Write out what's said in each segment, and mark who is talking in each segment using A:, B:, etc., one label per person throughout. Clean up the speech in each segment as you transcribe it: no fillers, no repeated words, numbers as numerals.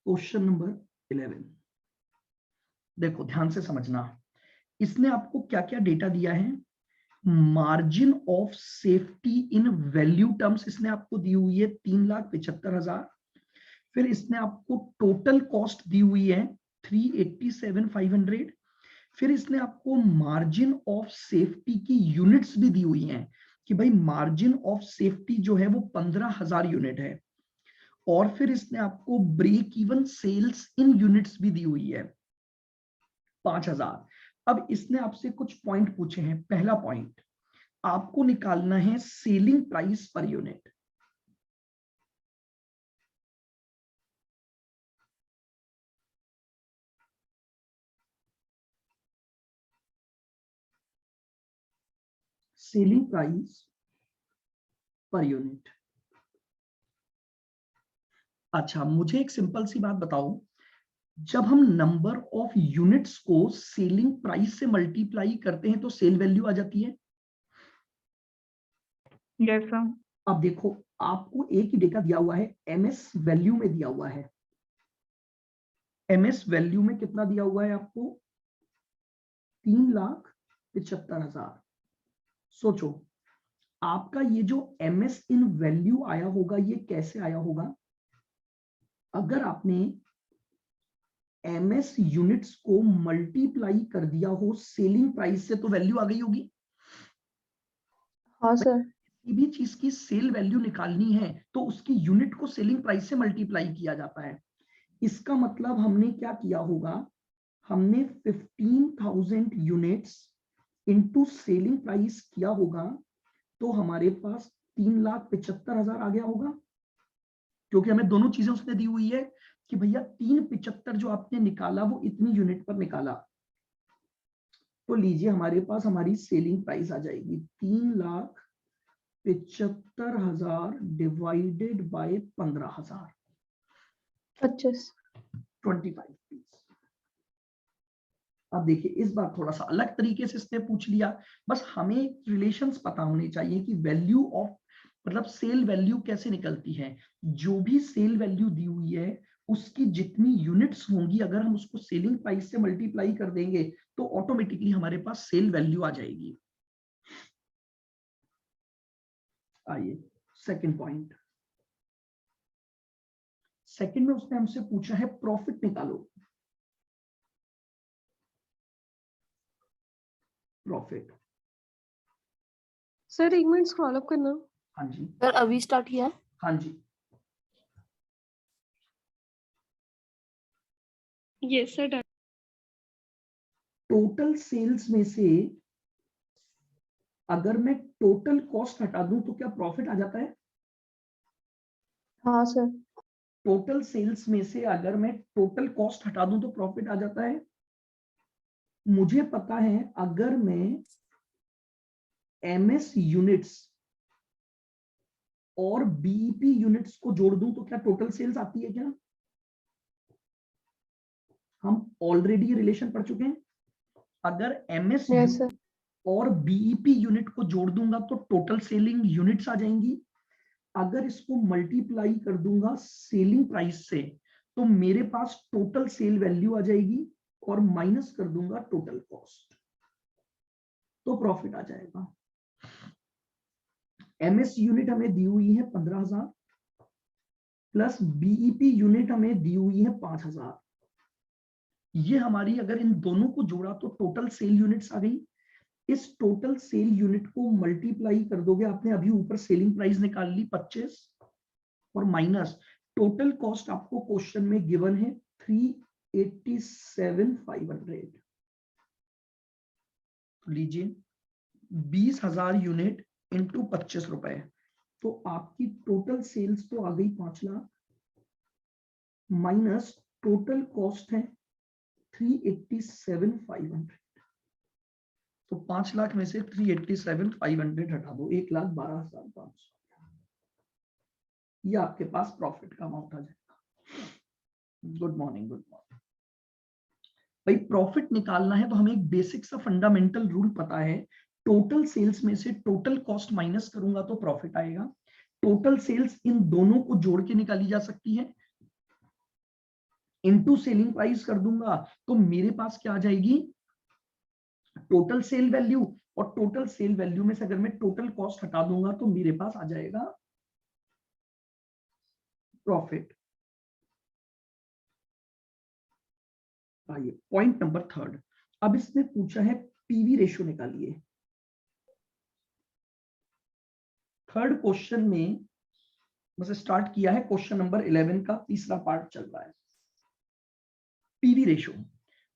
A: Question number 11। देखो ध्यान से समझना, इसने आपको क्या क्या डेटा दिया है। Margin of safety in value terms इसने आपको दी हुई है 3,75,000। फिर इसने आपको टोटल कॉस्ट दी हुई है 387,500। फिर इसने आपको मार्जिन ऑफ सेफ्टी की यूनिट्स भी दी हुई हैं कि भाई मार्जिन ऑफ सेफ्टी जो है वो 15,000 यूनिट है। और फिर इसने आपको ब्रेक इवन सेल्स इन यूनिट्स भी दी हुई है 5,000। अब इसने आपसे कुछ पॉइंट पूछे हैं। पहला पॉइंट, आपको निकालना है selling price per unit. Selling price per unit. अच्छा, मुझे एक सिंपल सी बात बताओ, जब हम नंबर ऑफ यूनिट्स को सेलिंग प्राइस से मल्टीप्लाई करते हैं तो सेल वैल्यू आ जाती है।
B: Yes sir.
A: अब देखो, आपको एक ही डेटा दिया हुआ है, एमएस वैल्यू में दिया हुआ है। एमएस वैल्यू में कितना दिया हुआ है आपको? 3,75,000। सोचो, आपका ये जो एमएस इन वैल्यू आया होगा ये कैसे आया होगा? अगर आपने एमएस यूनिट्स को मल्टीप्लाई कर दिया हो सेलिंग प्राइस से तो वैल्यू आ गई होगी।
C: हाँ सर।
A: किसी भी चीज की सेल वैल्यू निकालनी है तो उसकी यूनिट को सेलिंग प्राइस से मल्टीप्लाई किया जाता है। इसका मतलब हमने क्या किया होगा, हमने 15,000 यूनिट्स इनटू सेलिंग प्राइस किया होगा तो हमारे पास 3,75,000 आ गया होगा। क्योंकि हमें दोनों चीजें उसने दी हुई है कि भैया 375 जो आपने निकाला वो इतनी यूनिट पर निकाला। तो लीजिए हमारे पास हमारी सेलिंग प्राइस आ जाएगी 3,75,000 डिवाइडेड बाय 15,000,
C: 25
A: 25। अब देखिए इस बार थोड़ा सा अलग तरीके से इसने पूछ लिया। बस हमें रिलेशंस पता होने चाहिए कि वैल्यू ऑफ मतलब सेल वैल्यू कैसे निकलती है। जो भी सेल वैल्यू दी हुई है उसकी जितनी यूनिट्स होंगी अगर हम उसको सेलिंग प्राइस से मल्टीप्लाई कर देंगे तो ऑटोमेटिकली हमारे पास सेल वैल्यू आ जाएगी। आइए सेकंड पॉइंट। सेकंड में उसने हमसे पूछा है प्रॉफिट निकालो। प्रॉफिट।
C: सर एक मिनट स्क्रॉल अप करना।
A: हाँ जी
C: सर अभी स्टार्ट किया है।
A: हाँ जी।
B: Yes sir.
A: टोटल सेल्स में से अगर मैं टोटल कॉस्ट हटा दूं तो क्या प्रॉफिट आ जाता है?
C: हाँ सर।
A: टोटल सेल्स में से अगर मैं टोटल कॉस्ट हटा दूं तो प्रॉफिट आ जाता है। मुझे पता है अगर मैं एमएस यूनिट्स और बीईपी यूनिट्स को जोड़ दूं तो क्या टोटल सेल्स आती है क्या? हम ऑलरेडी ये रिलेशन पढ़ चुके हैं। अगर एमएस
C: यस सर।
A: और बीईपी यूनिट को जोड़ दूंगा तो टोटल सेलिंग यूनिट्स आ जाएंगी। अगर इसको मल्टीप्लाई कर दूंगा सेलिंग प्राइस से तो मेरे पास टोटल सेल वैल्यू आ जाएगी और माइनस कर दूंगा टोटल कॉस्ट तो प्रॉफिट आ जाएगा। एमएस यूनिट हमें दी हुई है 15,000 प्लस बीईपी यूनिट हमें दी हुई है 5,000। ये हमारी अगर इन दोनों को जोड़ा तो टोटल सेल यूनिट्स आ गई। इस टोटल सेल यूनिट को मल्टीप्लाई कर दोगे, आपने अभी ऊपर सेलिंग प्राइस निकाल ली 25 और माइनस टोटल कॉस्ट आपको क्वेश्चन में गिवन है 387,500। लीजिए 20,000 यूनिट इंटू 25 रुपए तो आपकी टोटल सेल्स तो आ गई 5 लाख माइनस टोटल कॉस्ट है 387,500। तो 5 लाख में से 387,500 हटा दो, 1,12,500। ये आपके पास प्रॉफिट का अमाउंट आ जाएगा। Good morning good morning. भाई प्रॉफिट निकालना है तो हमें एक बेसिक सा फंडामेंटल रूल पता है। टोटल सेल्स में से टोटल कॉस्ट माइनस करूंगा तो प्रॉफिट आएगा। टोटल सेल्स इन दोनों को जोड़ के निकाली जा सकती है। इनटू सेलिंग प्राइस कर दूंगा तो मेरे पास क्या आ जाएगी, टोटल सेल वैल्यू। और टोटल सेल वैल्यू में से अगर मैं टोटल कॉस्ट हटा दूंगा तो मेरे पास आ जाएगा प्रॉफिट। आइए पॉइंट नंबर थर्ड। अब इसने पूछा है पीवी रेशियो निकालिए। थर्ड क्वेश्चन में बस स्टार्ट किया है, क्वेश्चन नंबर 11 का तीसरा पार्ट चल रहा है, पीवी रेशियो।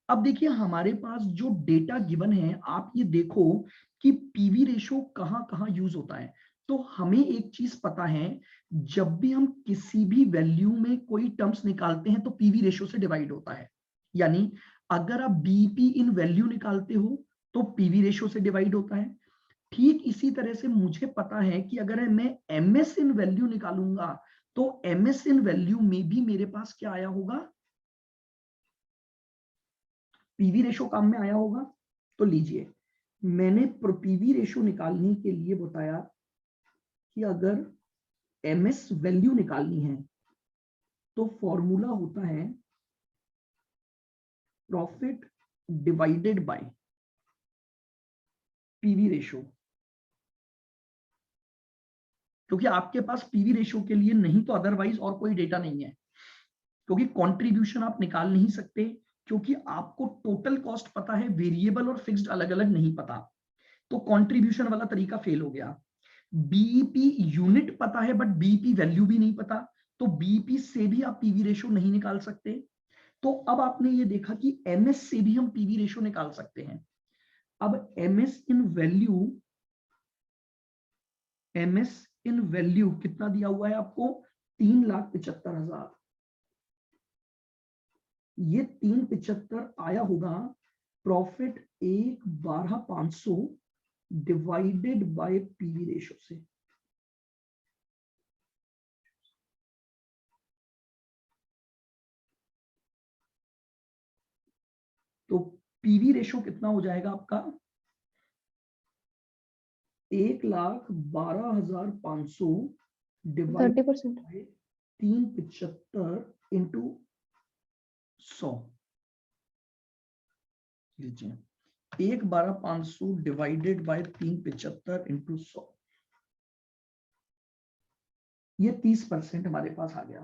A: अब देखिए हमारे पास जो डेटा गिवन है, आप ये देखो कि पीवी रेशियो कहां कहां यूज होता है। तो हमें एक चीज पता है, जब भी हम किसी भी वैल्यू में कोई टर्म्स निकालते हैं तो पीवी रेशियो से डिवाइड होता है। यानी अगर आप बीईपी इन वैल्यू निकालते हो तो पीवी रेशियो से डिवाइड होता है। ठीक इसी तरह से मुझे पता है कि अगर मैं एमएस इन वैल्यू निकालूंगा तो एमएस इन वैल्यू में भी मेरे पास क्या आया होगा, पीवी रेशो काम में आया होगा। तो लीजिए मैंने पीवी रेशो निकालने के लिए बताया कि अगर एमएस वैल्यू निकालनी है तो फॉर्मूला होता है profit divided by PV ratio. क्योंकि आपके पास पीवी रेशो के लिए नहीं तो अदरवाइज और कोई डेटा नहीं है, क्योंकि कंट्रीब्यूशन आप निकाल नहीं सकते, क्योंकि आपको टोटल कॉस्ट पता है, वेरिएबल और फिक्स्ड अलग अलग नहीं पता, तो कंट्रीब्यूशन वाला तरीका फेल हो गया। बीईपी यूनिट पता है बट बीईपी वैल्यू भी नहीं पता, तो बीईपी से भी आप पीवी रेशो नहीं निकाल सकते। तो अब आपने ये देखा कि एमएस से भी हम पीवी रेशो निकाल सकते हैं। अब एमएस इन वैल्यू कितना दिया हुआ है आपको, 3,75,000। ये 375 आया होगा profit 1/12,500 divided by PV ratio से। तो पीवी रेशो कितना हो जाएगा आपका, 1,12,500 डिवाइड
C: 30%।
A: Bye 375 into 100। लीजिए 1,12,500 डिवाइडेड बाय 375 इंटू 100, ये 30% हमारे पास आ गया।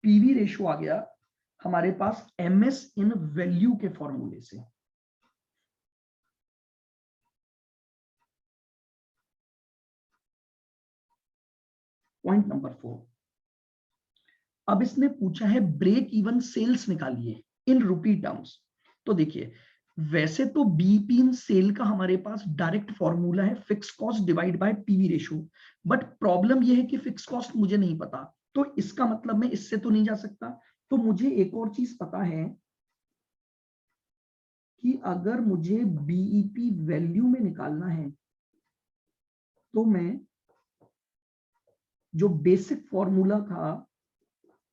A: पीवी रेशो आ गया हमारे पास एमएस इन वैल्यू के फॉर्मूले से। Point number 4। अब इसने पूछा है ब्रेक इवन सेल्स निकालिए इन रुपी टर्म्स। तो देखिए वैसे तो बीईपी इन सेल का हमारे पास डायरेक्ट फॉर्मूला है fix cost divide by PV ratio, but problem यह है कि फिक्स कॉस्ट मुझे नहीं पता, तो इसका मतलब मैं इससे तो नहीं जा सकता। तो मुझे एक और चीज पता है कि अगर मुझे बीईपी वैल्यू में निकालना है तो मैं जो बेसिक फॉर्मूला था,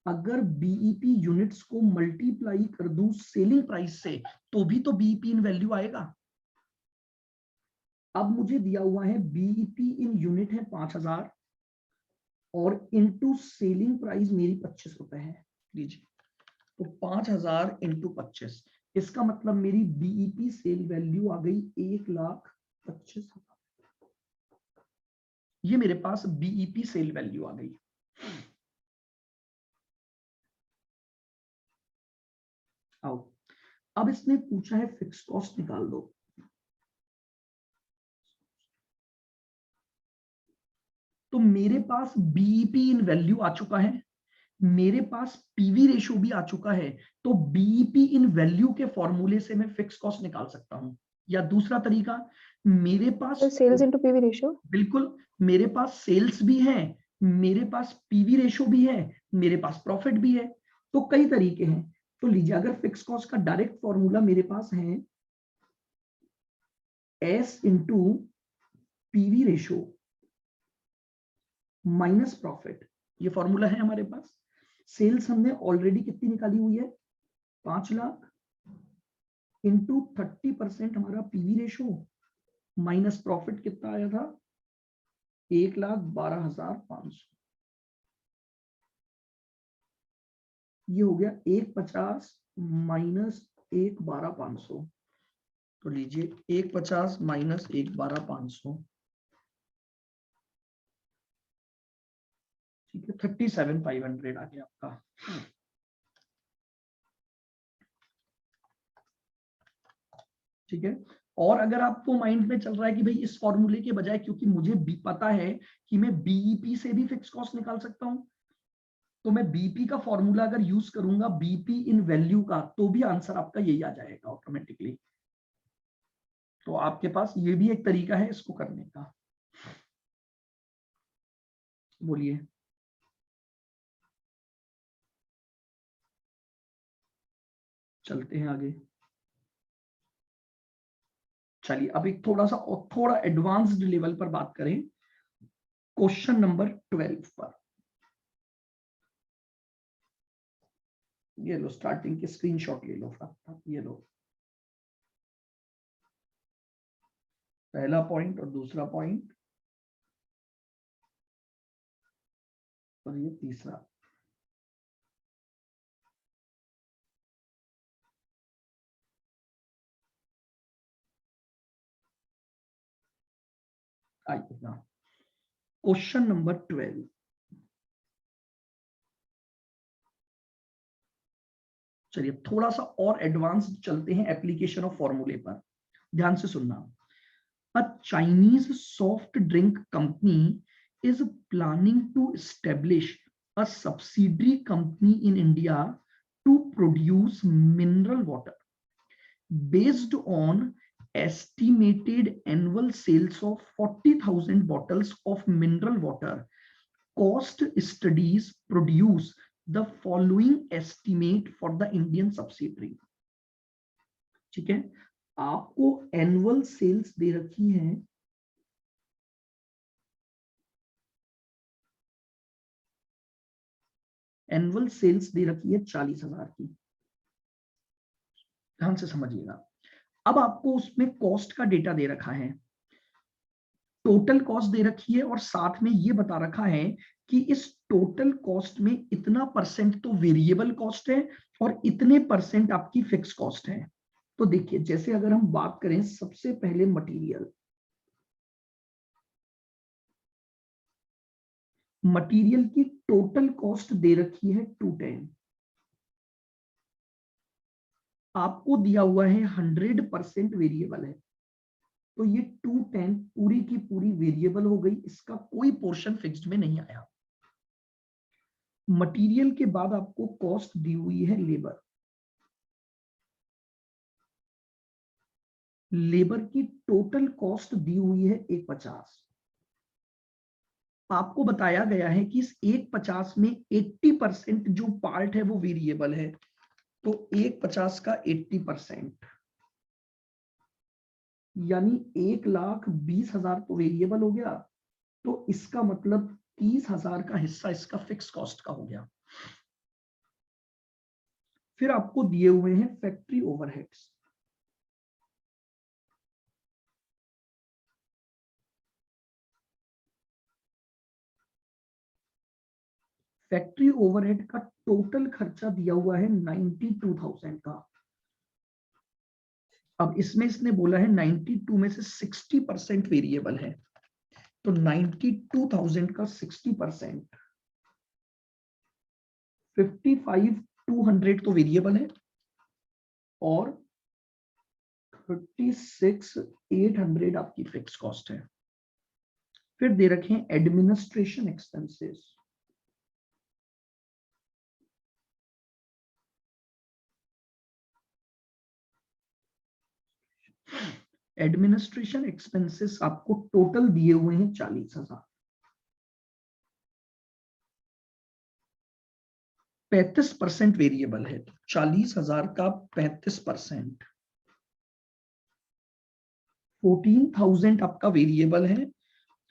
A: अगर बीईपी यूनिट्स को मल्टीप्लाई कर दूं सेलिंग प्राइस से तो भी तो बीईपी इन वैल्यू आएगा। अब मुझे दिया हुआ है बीईपी इन यूनिट है 5,000 और इनटू सेलिंग प्राइस मेरी 25 रुपए है। लीजिए तो 5,000 इंटू 25, इसका मतलब मेरी बीईपी सेल वैल्यू आ गई 1,25,000। ये मेरे पास बीईपी सेल वैल्यू आ गई। आओ अब इसने पूछा है फिक्स कॉस्ट निकाल दो। तो मेरे पास बीईपी इन वैल्यू आ चुका है, मेरे पास पीवी रेशो भी आ चुका है, तो बीईपी इन वैल्यू के फॉर्मूले से मैं फिक्स कॉस्ट निकाल सकता हूं। या दूसरा तरीका, मेरे पास
C: सेल्स इनटू पीवी रेशियो।
A: बिल्कुल, मेरे पास सेल्स भी है, मेरे पास पीवी रेशो भी है, मेरे पास प्रॉफिट भी है, तो कई तरीके हैं। तो लीजिए अगर फिक्स कॉस्ट का डायरेक्ट फॉर्मूला मेरे पास है S into PV ratio minus profit, ये फॉर्मूला है हमारे पास। सेल्स हमने ऑलरेडी कितनी निकाली हुई है, 5 लाख इंटू 30% हमारा पीवी रेशो माइनस प्रॉफिट कितना आया था, 1,12,500। ये हो गया 150 माइनस 1,12,500, तो लीजिए 150 माइनस 1,12,500, ठीक है 37,500 आ गया आपका। ठीक है, और अगर आपको माइंड में चल रहा है कि भाई इस फॉर्मूले के बजाय, क्योंकि मुझे भी पता है कि मैं बीईपी से भी फिक्स कॉस्ट निकाल सकता हूं, तो मैं बीपी का फॉर्मूला अगर यूज करूंगा बीपी इन वैल्यू का, तो भी आंसर आपका यही आ जाएगा ऑटोमेटिकली। तो आपके पास ये भी एक तरीका है इसको करने का। बोलिए। चलते हैं आगे। चलिए अब एक थोड़ा एडवांस्ड लेवल पर बात करें, क्वेश्चन नंबर 12 पर। ये लो स्टार्टिंग के स्क्रीनशॉट ले लो फटाफट, ये लो पहला पॉइंट और दूसरा पॉइंट और ये तीसरा। आइए ना, क्वेश्चन नंबर 12। चलिए थोड़ा सा और एडवांस चलते हैं एप्लीकेशन ऑफ फॉर्मूले पर, ध्यान से सुनना। A Chinese soft drink company is planning to establish a subsidiary company in India to produce mineral water. Based on estimated annual sales of 40,000 bottles of mineral water, cost studies produce the following estimate for the Indian subsidiary. ठीक है, आपको annual sales दे रखी है annual sales दे रखी है 40,000 की, ध्यान से समझिएगा। अब आपको उसमें कॉस्ट का डेटा दे रखा है, टोटल कॉस्ट दे रखी है और साथ में ये बता रखा है कि इस टोटल कॉस्ट में इतना परसेंट तो वेरिएबल कॉस्ट है और इतने परसेंट आपकी फिक्स कॉस्ट है। तो देखिए जैसे अगर हम बात करें सबसे पहले मटेरियल की टोटल कॉस्ट दे रखी है 210, आपको दिया हुआ है 100% वेरिएबल है, तो ये 210 पूरी की पूरी वेरिएबल हो गई, इसका कोई पोर्शन फिक्स्ड में नहीं आया। मटेरियल के बाद आपको कॉस्ट दी हुई है लेबर, लेबर की टोटल कॉस्ट दी हुई है 150। आपको बताया गया है कि इस 150 में 80% जो पार्ट है वो वेरिएबल है, तो 150 का 80% यानी 1,20,000 तो वेरिएबल हो गया, तो इसका मतलब 30,000 का हिस्सा इसका फिक्स कॉस्ट का हो गया। फिर आपको दिए हुए हैं फैक्ट्री ओवरहेड्स, फैक्ट्री ओवरहेड का टोटल खर्चा दिया हुआ है 92,000 का। अब इसमें इसने बोला है 92 में से 60% वेरिएबल है, तो 92,000 का 60% 55,200 तो वेरिएबल है और 36,800 आपकी फिक्स कॉस्ट है। फिर दे रखे हैं एडमिनिस्ट्रेशन एक्सपेंसेस, एडमिनिस्ट्रेशन एक्सपेंसेस आपको टोटल दिए हुए हैं 40,000, 35% वेरिएबल है, 40,000 का 35% 14,000 आपका वेरिएबल है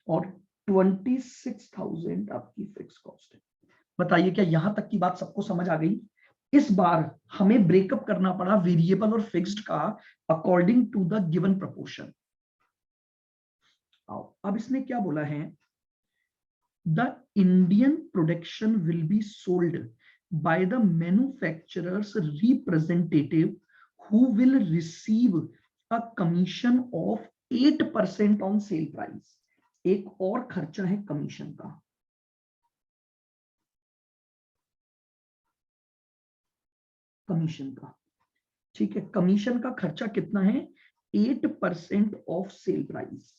A: और 26,000 आपकी फिक्स कॉस्ट है। बताइए क्या यहां तक की बात सबको समझ आ गई? इस बार हमें ब्रेकअप करना पड़ा वेरिएबल और फिक्स्ड का according to the given proportion. अब इसने क्या बोला है, the Indian production will be sold by the manufacturer's representative who will receive a commission of 8% on sale price। एक और खर्चा है कमीशन का, कमीशन का, ठीक है। कमीशन का खर्चा कितना है? 8% ऑफ सेल प्राइस।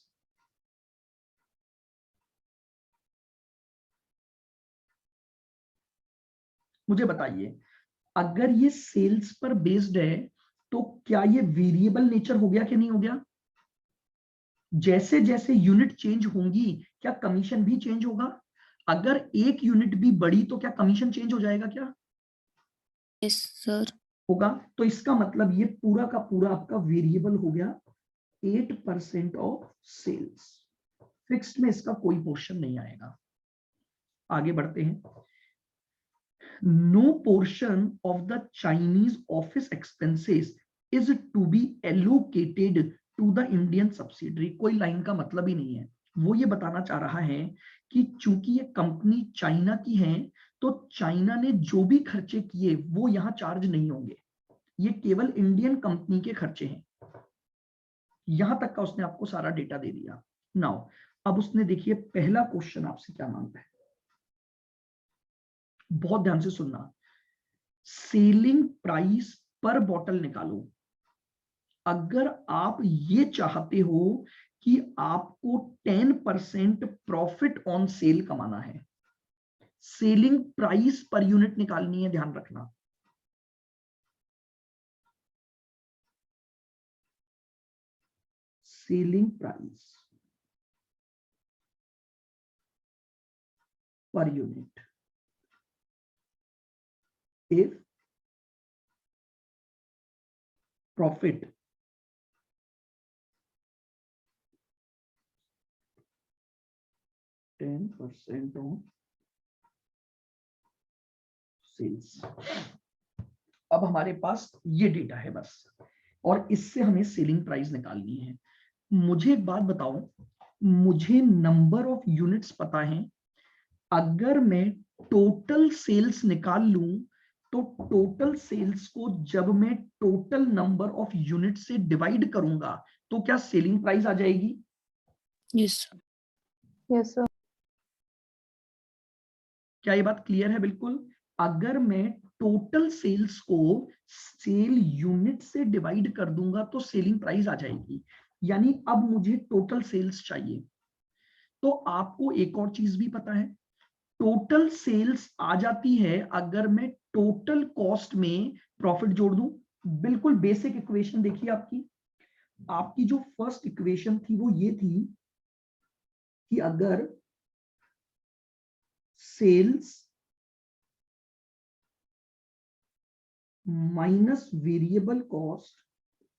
A: मुझे बताइए, अगर ये सेल्स पर बेस्ड है तो क्या ये वेरिएबल नेचर हो गया कि नहीं हो गया? जैसे जैसे यूनिट चेंज होंगी क्या कमीशन भी चेंज होगा? अगर एक यूनिट भी बढ़ी तो क्या कमीशन चेंज हो जाएगा क्या?
D: Yes sir.
A: होगा। तो इसका मतलब ये पूरा का पूरा आपका वेरिएबल हो गया 8% ऑफ सेल्स। फिक्स्ड में इसका कोई पोर्शन नहीं आएगा। आगे बढ़ते हैं। No portion of the Chinese office expenses is to be allocated to the Indian subsidiary. कोई लाइन का मतलब ही नहीं है। वो ये बताना चाह रहा है कि चूंकि ये कंपनी चाइना की है तो चाइना ने जो भी खर्चे किए वो यहां चार्ज नहीं होंगे, ये केवल इंडियन कंपनी के खर्चे हैं। यहां तक का उसने आपको सारा डेटा दे दिया। नाउ अब उसने देखिए पहला क्वेश्चन आपसे क्या मांगता है, बहुत ध्यान से सुनना। सेलिंग प्राइस पर बॉटल निकालो। अगर आप ये चाहते हो कि आपको 10% प्रॉफिट ऑन सेल कमाना है, सेलिंग प्राइस पर यूनिट निकालनी है, ध्यान रखना। Selling price per unit. If profit %10 on sales. अब हमारे पास ये डेटा है बस, और इससे हमें सेलिंग प्राइस निकालनी है। मुझे एक बात बताओ, मुझे नंबर ऑफ यूनिट्स पता है। अगर मैं टोटल सेल्स निकाल लूं तो टोटल सेल्स को जब मैं टोटल नंबर ऑफ यूनिट से डिवाइड करूंगा तो क्या सेलिंग प्राइस आ जाएगी?
D: Yes
C: yes sir.
A: क्या ये बात क्लियर है? बिल्कुल। अगर मैं टोटल सेल्स को सेल यूनिट से डिवाइड कर दूंगा तो सेलिंग प्राइस आ जाएगी। यानी अब मुझे टोटल सेल्स चाहिए। तो आपको एक और चीज भी पता है, टोटल सेल्स आ जाती है अगर मैं टोटल कॉस्ट में प्रॉफिट जोड़ दूं। बिल्कुल बेसिक इक्वेशन देखिए आपकी। आपकी जो फर्स्ट इक्वेशन थी वो ये थी कि अगर sales minus variable cost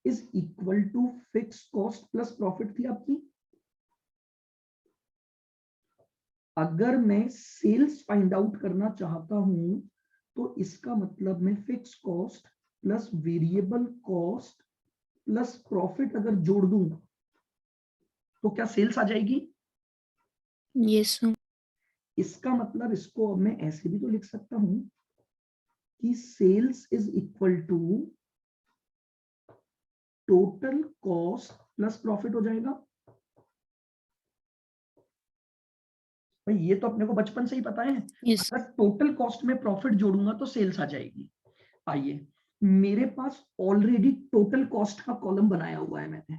A: is equal to fix cost plus profit थी आपकी। अगर मैं सेल्स फाइंड आउट करना चाहता हूं तो इसका मतलब मैं fix cost plus variable cost plus profit अगर जोड़ दूं तो क्या सेल्स आ जाएगी?
D: Yes sir.
A: इसका मतलब इसको अब मैं ऐसे भी तो लिख सकता हूं कि sales is equal to total cost plus profit हो जाएगा। भाई ये तो अपने को बचपन से ही पता है।
D: यस
A: अगर टोटल कॉस्ट में प्रॉफिट जोड़ूंगा तो सेल्स आ जाएगी। आइए, मेरे पास ऑलरेडी टोटल कॉस्ट का कॉलम बनाया हुआ है मैंने।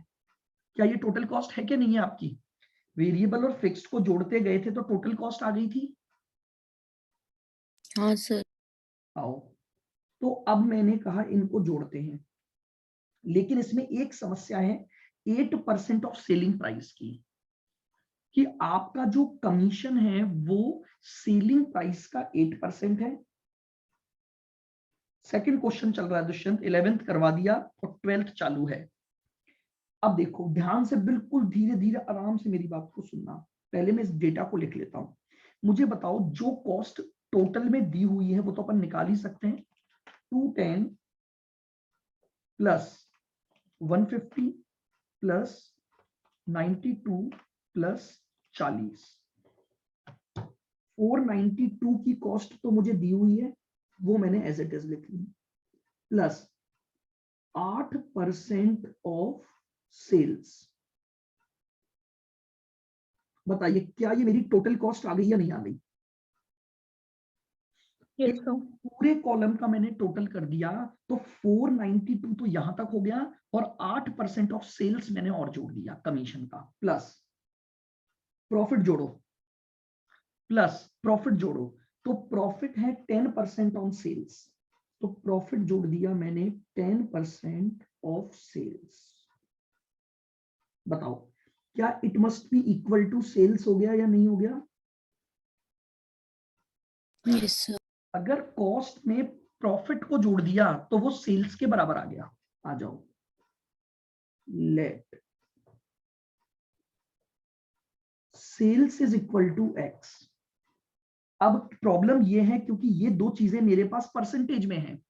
A: क्या ये टोटल कॉस्ट है कि नहीं है आपकी? वेरिएबल और फिक्स्ड को जोड़ते गए थे तो टोटल कॉस्ट आ गई थी।
D: हाँ सर।
A: आओ, तो अब मैंने कहा इनको जोड़ते हैं, लेकिन इसमें एक समस्या है 8% ऑफ सेलिंग प्राइस की, कि आपका जो कमीशन है वो सेलिंग प्राइस का 8% है। सेकंड क्वेश्चन चल रहा है दुष्यंत, 11th करवा दिया और 12th चालू है। अब देखो ध्यान से, बिल्कुल धीरे धीरे आराम से मेरी बात को सुनना। पहले मैं इस डेटा को लिख लेता हूं। मुझे बताओ जो कॉस्ट टोटल में दी हुई है वो तो अपन निकाल ही सकते हैं। 210 प्लस 150 प्लस 92 प्लस 40। 492 की कॉस्ट तो मुझे दी हुई है, वो मैंने एज इट इज लिख ली, प्लस 8% ऑफ सेल्स। बताइए क्या ये मेरी टोटल कॉस्ट आ गई या नहीं आ गई?
B: Yes, sir.
A: पूरे कॉलम का मैंने टोटल कर दिया तो 492 तो यहां तक हो गया, और 8% ऑफ सेल्स मैंने और जोड़ दिया कमीशन का, प्लस प्रॉफिट जोड़ो, तो प्रॉफिट है 10% ऑन सेल्स, तो प्रॉफिट जोड़ दिया मैंने 10% ऑफ सेल्स। बताओ क्या it must be equal to sales हो गया या नहीं हो गया?
D: Yes sir.
A: अगर कॉस्ट में प्रॉफिट को जोड़ दिया तो वो सेल्स के बराबर आ गया। आ जाओ, let sales is equal to X. अब प्रॉब्लम ये है क्योंकि ये दो चीजें मेरे पास परसेंटेज में हैं,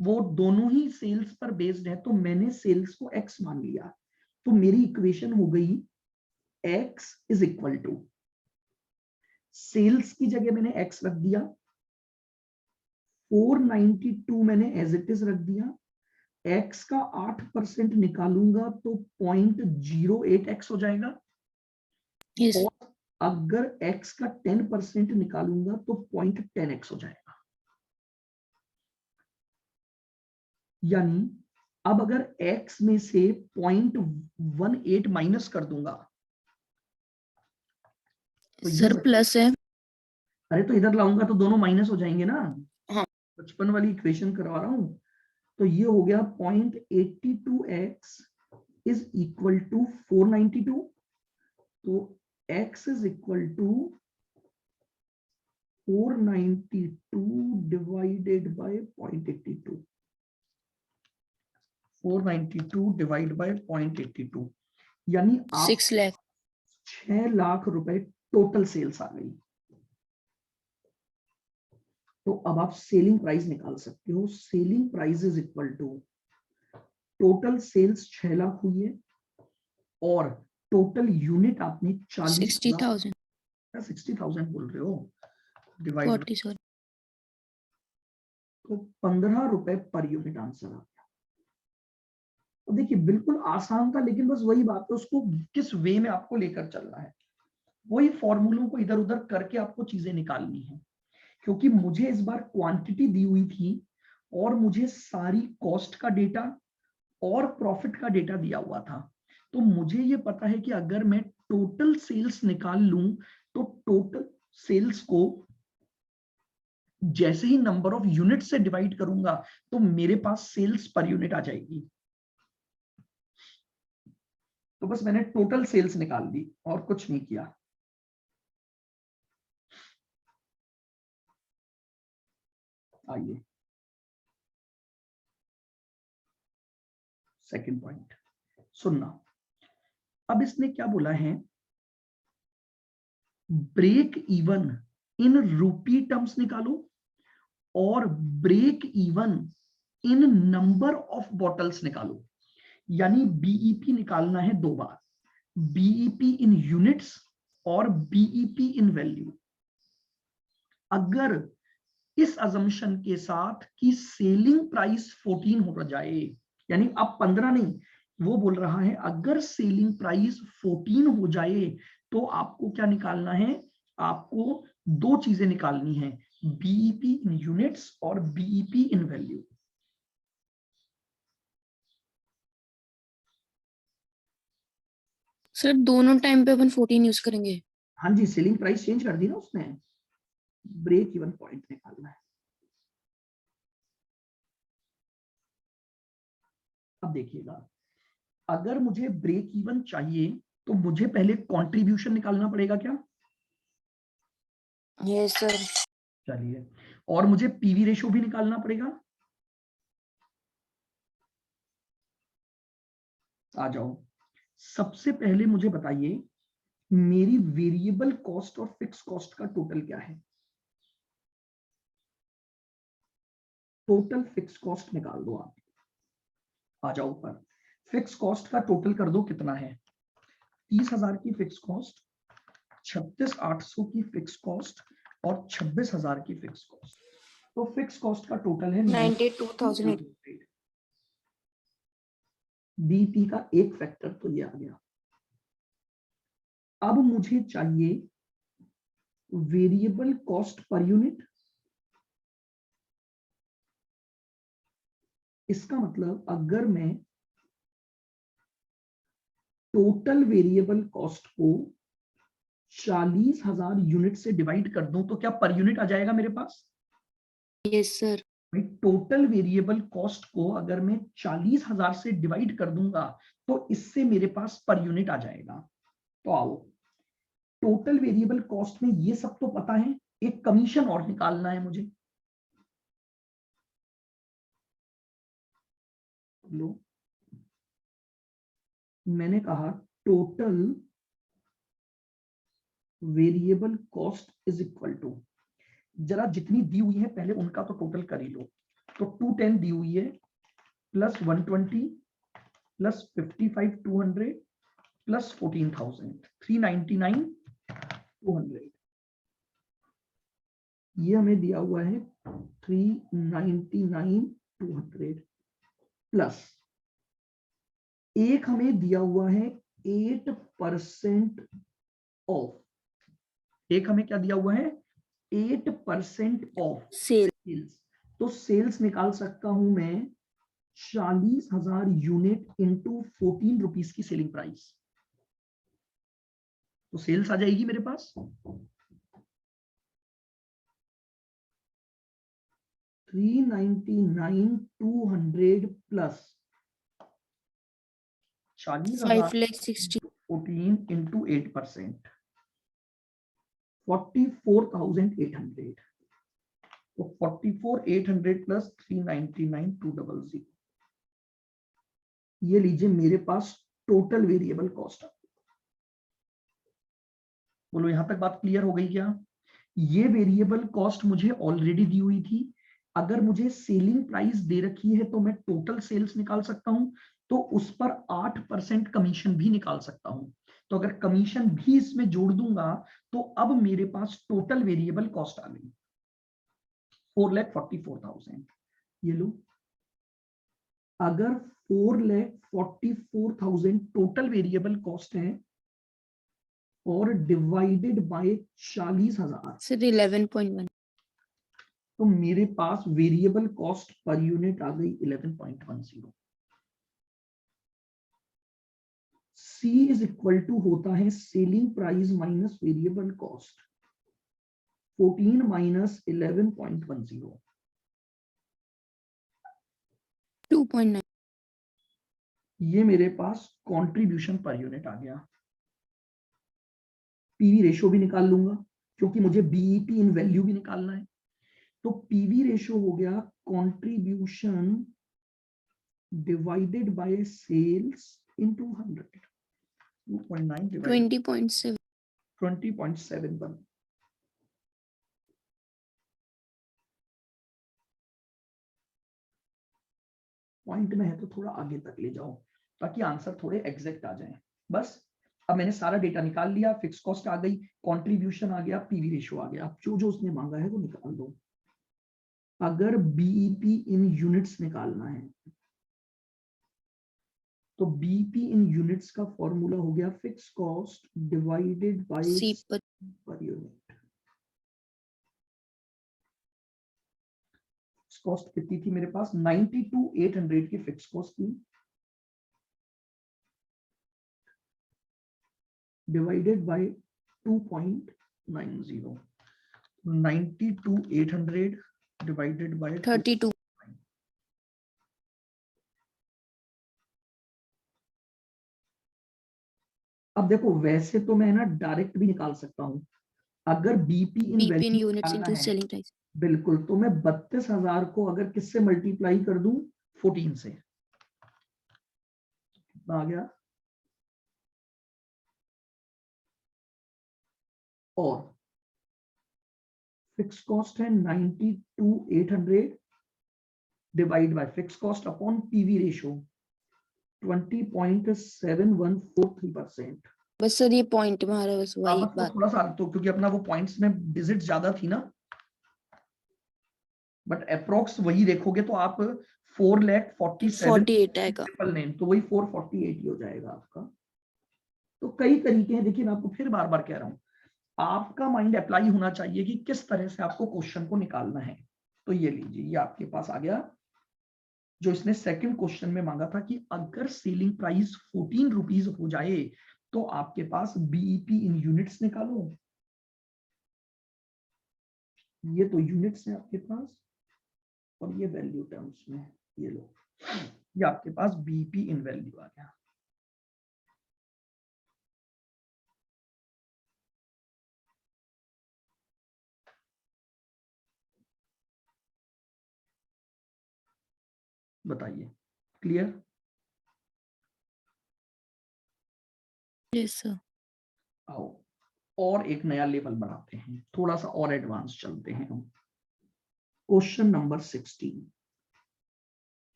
A: वो दोनों ही सेल्स पर बेस्ड है, तो मैंने सेल्स को एक्स मान लिया, तो मेरी इक्वेशन हो गई X is equal to, sales की जगह मैंने एक्स रख दिया, 492 मैंने एज इट इज रख दिया, एक्स का 8% निकालूंगा तो 0.08x हो जाएगा,
D: यस
A: और अगर x का 10% निकालूंगा तो 0.10x हो जाएगा। यानी अब अगर x में से 0.18 माइनस कर दूंगा तो ये
D: सर प्लस है।
A: अरे तो इधर लाऊंगा तो दोनों माइनस हो जाएंगे ना।
D: हाँ।
A: 55 वाली इक्वेशन करवा रहा हूं, तो ये हो गया 0.82x इज इक्वल टू 492, तो x is equal to 492 divided by 0.82, 492 divide by 0.82, यानी आप
D: 6 लाख।
A: 6 लाख रुपए टोटल सेल्स आ गई। तो अब आप सेलिंग प्राइस निकाल सकते हो, selling price is equal to total sales 6 lakh हुई है और टोटल यूनिट आपने
D: 60,000।
A: 60,000 बोल रहे हो, डिवाइड
D: 40 सॉरी।
A: तो 15 रुपए पर यूनिट आंसर आ गया। तो देखिए बिल्कुल आसान था, लेकिन बस वही बात है उसको किस वे में आपको लेकर चलना है, वही फॉर्मूलों को इधर उधर करके आपको चीजें निकालनी है। क्योंकि मुझे इस बार क्वांटिटी दी हुई थी और मुझे सारी कॉस्ट का डेटा और प्रॉफिट का डेटा दिया हुआ था, तो मुझे ये पता है कि अगर मैं टोटल सेल्स निकाल लूं तो टोटल सेल्स को जैसे ही नंबर ऑफ यूनिट से डिवाइड करूंगा तो मेरे पास सेल्स पर यूनिट आ जाएगी। तो बस मैंने टोटल सेल्स निकाल दी और कुछ नहीं किया। आइए सेकंड पॉइंट सुनना। अब इसने क्या बोला है, ब्रेक इवन इन रूपी टर्म्स निकालो और break even in number of bottles निकालो। यानी बीईपी निकालना है दो बार, बीईपी इन यूनिट्स और बीईपी इन वैल्यू। अगर इस अजम्पशन के साथ कि सेलिंग प्राइस 14 हो जाए, यानी अब 15 नहीं, वो बोल रहा है अगर सेलिंग प्राइस 14 हो जाए तो आपको क्या निकालना है, आपको दो चीजें निकालनी है, बीईपी इन यूनिट्स और बीईपी इन वैल्यू।
D: सर दोनों टाइम पे अपन 14 यूज करेंगे।
A: हाँ जी, सेलिंग प्राइस चेंज कर दी ना उसने, ब्रेक इवन पॉइंट निकालना है। अब देखिएगा, अगर मुझे ब्रेक इवन चाहिए तो मुझे पहले कंट्रीब्यूशन निकालना पड़ेगा क्या?
D: Yes sir.
A: चलिए, और मुझे पीवी रेशियो भी निकालना पड़ेगा। आ जाओ, सबसे पहले मुझे बताइए मेरी वेरिएबल कॉस्ट और फिक्स कॉस्ट का टोटल क्या है। टोटल फिक्स कॉस्ट निकाल दो आप। आ जाओ ऊपर, फिक्स कॉस्ट का टोटल कर दो कितना है, 30,000 की फिक्स कॉस्ट, 36,800 की फिक्स कॉस्ट और 26,000 की फिक्स कॉस्ट। तो फिक्स कॉस्ट का टोटल है
D: 92,008.
A: बीपी का एक फैक्टर तो ये आ गया। अब मुझे चाहिए वेरिएबल कॉस्ट पर यूनिट। इसका मतलब अगर मैं टोटल वेरिएबल कॉस्ट को 40,000 यूनिट से डिवाइड कर दूं तो क्या पर यूनिट आ जाएगा मेरे पास?
D: Yes, sir.
A: भाई टोटल वेरिएबल कॉस्ट को अगर मैं 40,000 से डिवाइड कर दूंगा तो इससे मेरे पास पर यूनिट आ जाएगा। तो आओ, टोटल वेरिएबल कॉस्ट में ये सब तो पता है, एक कमीशन और निकालना है मुझे। लो, मैंने कहा total variable cost is equal to, जरा जितनी दी हुई है पहले उनका तो टोटल कर ही लो। तो 210 दी हुई है प्लस 120 प्लस 55,200 प्लस 14,000 399,200। ये हमें दिया हुआ है 399,200 प्लस एक हमें दिया हुआ है 8% ऑफ। एक हमें क्या दिया हुआ है? 8% ऑफ
D: Sale.
A: सेल्स। तो सेल्स निकाल सकता हूं मैं 40,000 यूनिट इंटू 14 रुपीज की सेलिंग प्राइस। तो सेल्स आ जाएगी मेरे पास 399,200 प्लस 40,000
D: 5,60,000.
A: 14 इंटू 8%, 44,800। तो 44,800 प्लस 399,200, ये लीजिए मेरे पास टोटल वेरिएबल कॉस्ट। बोलो यहां तक बात क्लियर हो गई क्या? ये वेरिएबल कॉस्ट मुझे ऑलरेडी दी हुई थी। अगर मुझे सेलिंग प्राइस दे रखी है तो मैं टोटल सेल्स निकाल सकता हूं, तो उस पर 8% कमीशन भी निकाल सकता हूं। तो अगर कमीशन भी इसमें जोड़ दूंगा तो अब मेरे पास टोटल वेरिएबल कॉस्ट आ गई 4,44,000। ये लो, अगर 4,44,000 टोटल वेरिएबल कॉस्ट है और डिवाइडेड बाय 40,000,
D: Sir, 11.1.
A: तो मेरे पास वेरिएबल कॉस्ट पर यूनिट आ गई 11.10। C इज इक्वल टू होता है selling price minus variable cost, 14 minus 11.10,
D: 2.9.
A: ये मेरे पास कंट्रीब्यूशन पर यूनिट आ गया। पीवी रेशो भी निकाल लूंगा क्योंकि मुझे बीईपी इन वैल्यू भी निकालना है। तो पीवी रेशो हो गया contribution divided by sales into 100, 2.9 divided
D: 20.7.
A: 20.71। Point में है तो थोड़ा आगे तक ले जाओ ताकि आंसर थोड़े एग्जैक्ट आ जाए। बस अब मैंने सारा डेटा निकाल लिया, फिक्स कॉस्ट आ गई, कंट्रीब्यूशन आ गया, पीवी रेशियो आ गया। अब जो जो उसने मांगा है वो निकाल दो। अगर बीईपी इन यूनिट्स निकालना है तो बीईपी इन यूनिट्स का फॉर्मूला हो गया fix cost divided bye
D: C per.
A: Per unit. Cost कितनी थी मेरे पास? 92,800 की फिक्स कॉस्ट थी, डिवाइडेड बाय 2.90, 92,800 डिवाइडेड बाय
D: 32.
A: अब देखो वैसे तो मैं ना डायरेक्ट भी निकाल सकता हूं। अगर BP in
D: BP in
A: value
D: units
A: निकालना
D: into
A: है,
D: selling price.
A: बिल्कुल, तो मैं 32,000 को अगर किससे मल्टीप्लाई कर दूं? 14 से। कितना आ गया? और फिक्स कॉस्ट है 92,800 divide by fix cost upon PV ratio 20.7143%।
D: बस सर ये पॉइंट में आ रहा है, बस वही
A: बस
D: बात.
A: थोड़ा सा तो क्योंकि अपना वो पॉइंट्स में डिजिट ज्यादा थी ना, बट अप्रोक्स वही देखोगे तो आप 4,47,000
D: 48 आएगा।
A: ट्रिपल नेम, तो वही 448 ही हो जाएगा आपका। तो कई तरीके हैं, देखिए मैं आपको फिर बार बार कह रहा हूं, आपका माइंड अप्लाई होना चाहिए कि किस तरह से आपको क्वेश्चन को निकालना है। तो ये लीजिए, ये आपके पास आ गया, जो इसने सेकंड क्वेश्चन में मांगा था कि अगर सेलिंग प्राइस 14 रुपीज हो जाए तो आपके पास बीईपी इन यूनिट्स निकालो। ये तो यूनिट्स है आपके पास, और ये वैल्यू टर्म्स में, ये लो, ये आपके पास बीईपी इन वैल्यू आ गया। बताइए, क्लियर?
D: Yes sir.
A: आओ और एक नया लेवल बढ़ाते हैं, थोड़ा सा और एडवांस चलते हैं हम। क्वेश्चन नंबर 16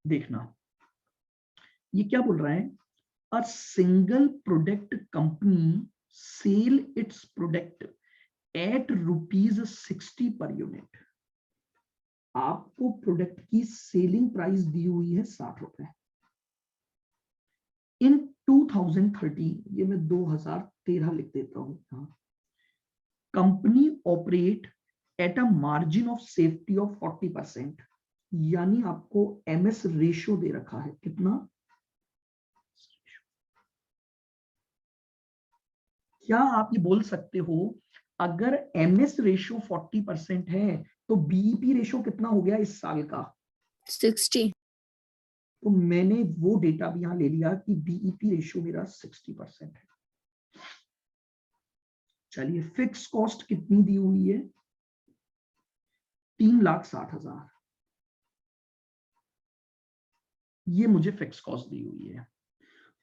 A: देखना, ये क्या बोल रहा है? A single product company sell its product at ₹60 per unit. आपको प्रोडक्ट की सेलिंग प्राइस दी हुई है 60 रुपए। इन 2013, ये मैं 2013 लिख देता हूं, company operate at a margin of safety of 40%, यानी आपको एमएस रेशियो दे रखा है कितना? क्या आप ये बोल सकते हो अगर एमएस रेशियो 40% है तो बीईपी रेशियो कितना हो गया इस साल का?
D: 60।
A: तो मैंने वो डेटा भी यहां ले लिया कि बीईपी रेशियो मेरा 60% है। चलिए, फिक्स कॉस्ट कितनी दी हुई है? 3,60,000, ये मुझे फिक्स कॉस्ट दी हुई है।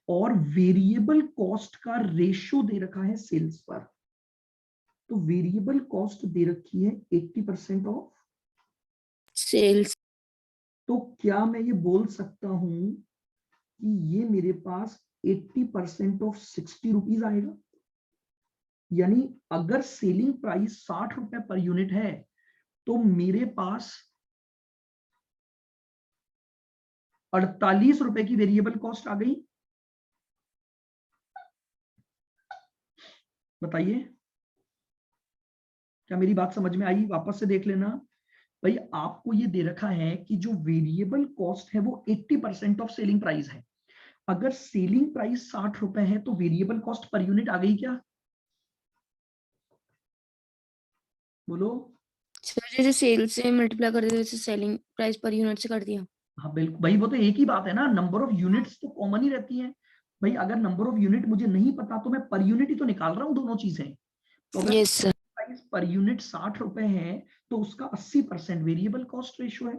A: और वेरिएबल कॉस्ट का रेशियो दे रखा है सेल्स पर, तो वेरिएबल कॉस्ट दे रखी है 80% ऑफ
D: सेल्स।
A: तो क्या मैं ये बोल सकता हूं कि ये मेरे पास 80% ऑफ 60 रुपीज आएगा? यानी अगर सेलिंग प्राइस 60 रुपए पर यूनिट है तो मेरे पास 48 रुपए की वेरिएबल कॉस्ट आ गई। बताइए, क्या मेरी बात समझ में आई? वापस से देख लेना भाई, आपको ये दे रखा है कि जो वेरिएबल कॉस्ट है वो 80% ऑफ सेलिंग प्राइस है। अगर सेलिंग प्राइस 60 रुपए है तो वेरिएबल कॉस्ट पर यूनिट आ गई क्या? बोलो।
D: सर जैसे सेल से मल्टीप्लाई कर दिया, जैसे सेलिंग प्राइस पर यूनिट से कर दिया।
A: हाँ बिल्कुल भाई, वो तो एक ही बात है ना, नंबर ऑफ यूनिट्स तो कॉमन ही रहती है भाई। अगर नंबर ऑफ यूनिट मुझे नहीं पता तो मैं पर यूनिट ही तो निकाल रहा हूँ दोनों चीजें। तो अगर
D: yes sir.
A: Price per unit 60 रुपए है तो उसका 80% वेरिएबल कॉस्ट रेशियो है।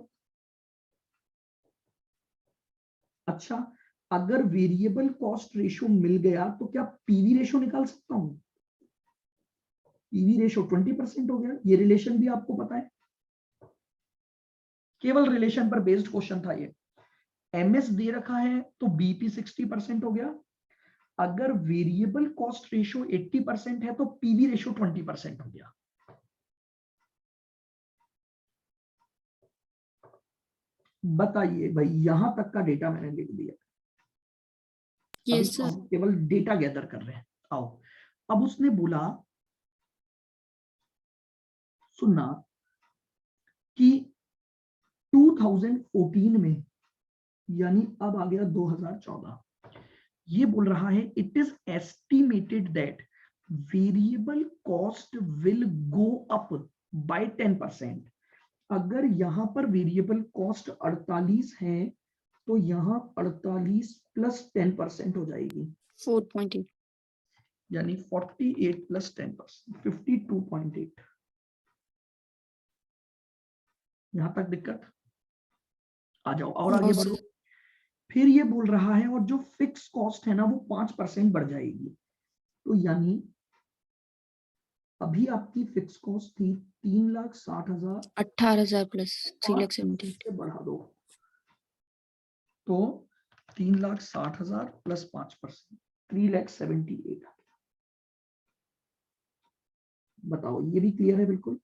A: अच्छा, अगर वेरिएबल कॉस्ट रेशियो मिल गया तो क्या पीवी रेशियो निकाल सकता हूं? पीवी रेशियो 20% हो गया, ये रिलेशन भी आपको पता है, केवल रिलेशन पर बेस्ड क्वेश्चन था ये। एमएस दे रखा है तो बीपी 60% हो गया। अगर वेरिएबल कॉस्ट रेशियो 80% है तो पीवी रेशियो 20% हो गया। बताइए भाई, यहां तक का डेटा मैंने लिख दिया। अभी
D: यस
A: तो
D: सर।
A: हम केवल डेटा गैदर कर रहे हैं। आओ, अब उसने बोला, सुनना, कि 2014 में, यानी अब आ गया 2014, ये बोल रहा है it is estimated that variable cost will go up by 10%। अगर यहां पर वेरिएबल कॉस्ट 48 है तो यहां 48 प्लस 10% हो जाएगी,
D: 4.8।
A: यानी 48 प्लस 10%, 52.8। यहां तक दिक्कत? आ जाओ और आगे बढ़ो। फिर ये बोल रहा है और जो फिक्स कॉस्ट है ना वो 5% बढ़ जाएगी। तो यानी अभी आपकी फिक्स कॉस्ट थी 3,60,000,
D: 18,000 प्लस 3,70,000।
A: से बढ़ा दो तो 3,60,000 प्लस 5%, 3,78,000। बताओ, ये भी क्लियर है बिल्कुल?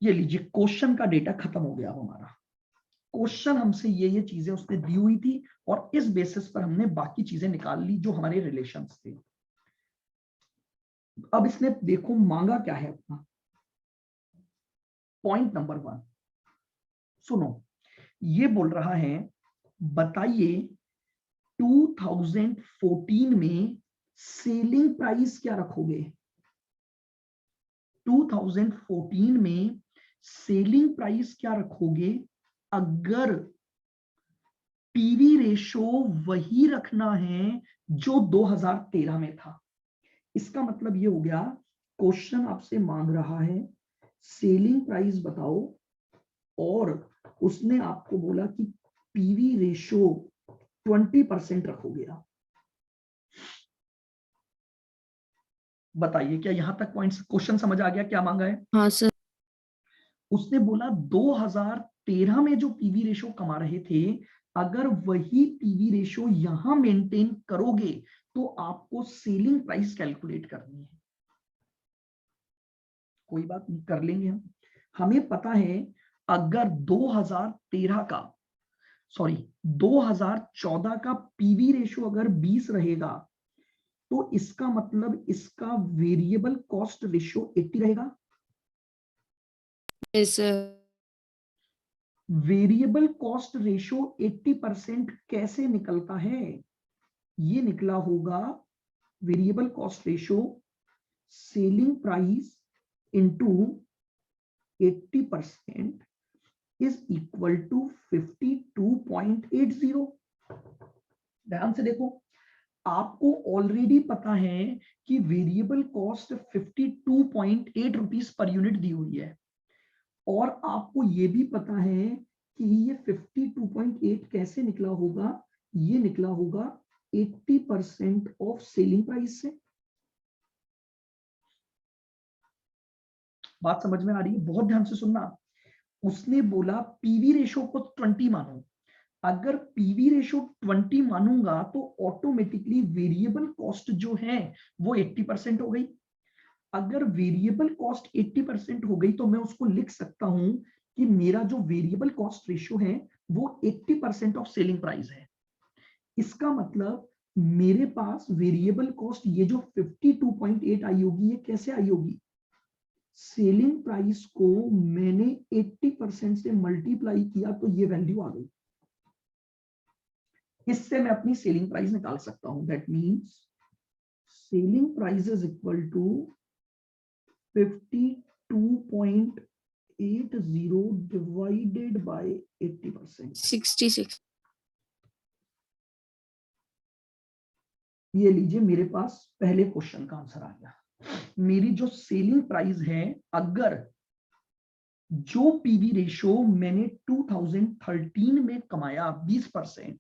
A: ये लीजिए, क्वेश्चन का डेटा खत्म हो गया हमारा। क्वेश्चन हमसे ये चीजें उसने दी हुई थी और इस बेसिस पर हमने बाकी चीजें निकाल ली जो हमारे रिलेशंस थे। अब इसने देखो मांगा क्या है अपना। पॉइंट नंबर 1 सुनो, ये बोल रहा है बताइए 2014 में सेलिंग प्राइस क्या रखोगे। 2014 में सेलिंग प्राइस क्या रखोगे अगर पीवी रेशो वही रखना है जो 2013 में था। इसका मतलब ये हो गया, क्वेश्चन आपसे मांग रहा है सेलिंग प्राइस बताओ और उसने आपको बोला कि पीवी रेशो 20% रखोगे आप। बताइए क्या यहां तक पॉइंट क्वेश्चन समझ आ गया क्या मांगा है?
D: हाँ सर।
A: उसने बोला 2013 में जो पीवी रेशो कमा रहे थे अगर वही पीवी रेशो यहां मेंटेन करोगे तो आपको सेलिंग प्राइस कैलकुलेट करनी है। कोई बात नहीं, कर लेंगे हम। हमें पता है अगर 2014 का पीवी रेशो अगर 20 रहेगा तो इसका मतलब इसका वेरिएबल कॉस्ट रेशियो 80 रहेगा।
D: Yes sir.
A: Variable cost ratio 80% कैसे निकलता है? ये निकला होगा variable cost ratio selling price into 80% is equal to 52.80। ध्यान से देखो, आपको ऑलरेडी पता है कि variable cost 52.8 rupees per unit दी हुई है और आपको यह भी पता है कि ये 52.8 कैसे निकला होगा। ये निकला होगा 80% ऑफ सेलिंग प्राइस से। बात समझ में आ रही है? बहुत ध्यान से सुनना। उसने बोला पीवी रेशो को 20 मानो। अगर पीवी रेशो 20 मानूंगा तो ऑटोमेटिकली वेरिएबल कॉस्ट जो है वो 80% हो गई। अगर वेरिएबल कॉस्ट 80% हो गई तो मैं उसको लिख सकता हूं कि मेरा जो वेरिएबल कॉस्ट रेशियो है वो 80% ऑफ सेलिंग प्राइस है। इसका मतलब मेरे पास वेरिएबल कॉस्ट ये जो 52.8 आई होगी, ये कैसे आई होगी? सेलिंग प्राइस को मैंने 80% से मल्टीप्लाई किया तो ये वैल्यू आ गई। इससे मैं अपनी सेलिंग प्राइस निकाल सकता हूं। That means selling price is equal to 52.80 divided by 80%।
D: 66।
A: ये लीजिए, मेरे पास पहले क्वेश्चन का आंसर आ गया। मेरी जो सेलिंग प्राइस है अगर जो पीवी रेशो मैंने 2013 में कमाया 20%,